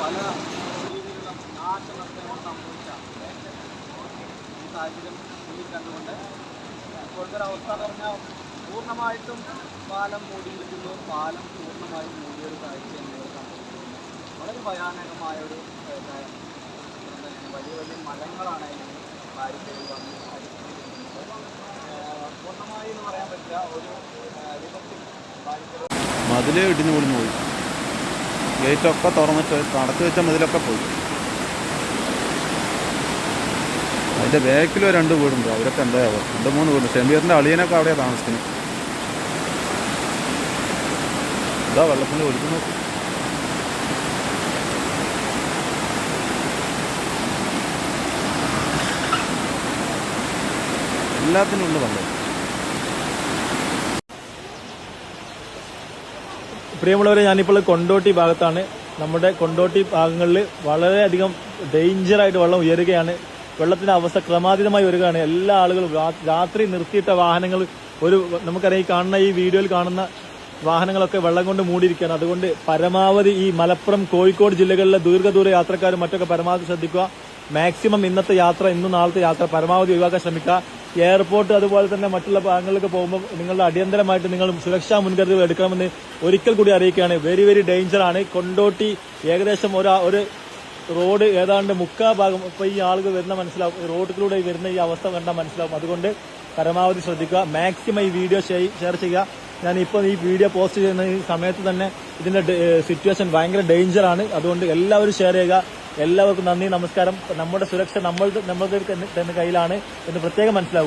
പല രീതിയിലുള്ള നാശനഷ്ടങ്ങൾ സംഭവിച്ച ഈ സാഹചര്യം മുന്നിൽ കണ്ടുകൊണ്ട് ഇപ്പോഴത്തെ ഒരവസ്ഥ പറഞ്ഞാൽ പൂർണ്ണമായിട്ടും പാലം മൂടിയിരിക്കുന്നു. പാലം പൂർണ്ണമായും മൂടിയൊരു കാഴ്ചയാണ് ഇവിടെ സംഭവിക്കുന്നത്. വളരെ ഭയാനകമായ ഒരു വലിയ വലിയ മരങ്ങളാണ് ബാരിക്കേഡിൽ വന്ന് അടിച്ചിരിക്കുന്നത്. പൂർണ്ണമായി എന്ന് പറയാൻ പറ്റില്ല, ഒരു വിധത്തിൽ ബാരിക്കേഡ് മതിൽ ഇടിഞ്ഞു പൊളിഞ്ഞു പോയി. ഗേറ്റൊക്കെ തുറന്നിട്ട് അടച്ചു വെച്ച മതിലൊക്കെ പോയി. അതിൻ്റെ ബാക്കിൽ 2 വീടുണ്ട്. അവരൊക്കെ എന്തായാവും 2-3 വീടുണ്ട്. ഷമീറിൻ്റെ അളിയനൊക്കെ അവിടെയാണ് താമസിക്കുന്നത്. ഇതാ വെള്ളത്തിന് ഒഴുകുന്നു. എല്ലാത്തിനും ഉണ്ട് വെള്ളം. പ്രിയമുള്ളവരെ, ഞാനിപ്പോൾ കൊണ്ടോട്ടി ഭാഗത്താണ്. നമ്മുടെ കൊണ്ടോട്ടി ഭാഗങ്ങളിൽ വളരെയധികം ഡേഞ്ചറായിട്ട് വെള്ളം ഉയരുകയാണ്. വെള്ളത്തിന്റെ അവസ്ഥ ക്രമാതീതമായി വരികയാണ്. എല്ലാ ആളുകളും രാത്രി നിർത്തിയിട്ട വാഹനങ്ങൾ, നമുക്കറിയാം, ഈ കാണുന്ന ഈ വീഡിയോയിൽ കാണുന്ന വാഹനങ്ങളൊക്കെ വെള്ളം കൊണ്ട് മൂടിയിരിക്കുകയാണ്. അതുകൊണ്ട് പരമാവധി ഈ മലപ്പുറം, കോഴിക്കോട് ജില്ലകളിലെ ദീർഘദൂര യാത്രക്കാരും മറ്റൊക്കെ പരമാവധി ശ്രദ്ധിക്കുക. മാക്സിമം ഇന്നത്തെ യാത്ര, ഇന്നും നാളത്തെ യാത്ര പരമാവധി ഒഴിവാക്കാൻ ശ്രമിക്കുക. എയർപോർട്ട് അതുപോലെ തന്നെ മറ്റുള്ള ഭാഗങ്ങളിലേക്ക് പോകുമ്പോൾ നിങ്ങളുടെ അടിയന്തരമായിട്ട് നിങ്ങൾ സുരക്ഷാ മുൻകരുതൽ എടുക്കണമെന്ന് ഒരിക്കൽ കൂടി അറിയിക്കുകയാണ്. Very very ഡേഞ്ചറാണ്. കൊണ്ടോട്ടി ഏകദേശം ഒരു റോഡ് ഏതാണ്ട് 3/4 ഭാഗം ഇപ്പൊ ഈ ആളുകൾ വരുന്ന മനസ്സിലാവും. റോഡിലൂടെ വരുന്ന ഈ അവസ്ഥ കണ്ടാൽ മനസ്സിലാവും. അതുകൊണ്ട് പരമാവധി ശ്രദ്ധിക്കുക. മാക്സിമം ഈ വീഡിയോ ഷെയർ ചെയ്യുക. ഞാനിപ്പോൾ ഈ വീഡിയോ പോസ്റ്റ് ചെയ്യുന്ന ഈ സമയത്ത് തന്നെ ഇതിന്റെ സിറ്റുവേഷൻ ഭയങ്കര ഡേഞ്ചറാണ്. അതുകൊണ്ട് എല്ലാവരും ഷെയർ ചെയ്യുക. എല്ലാവർക്കും നന്ദി, നമസ്കാരം. നമ്മുടെ സുരക്ഷ നമ്മളുടെ തന്നെ കയ്യിലാണ് എന്ന് പ്രത്യേകം മനസ്സിലാവുക.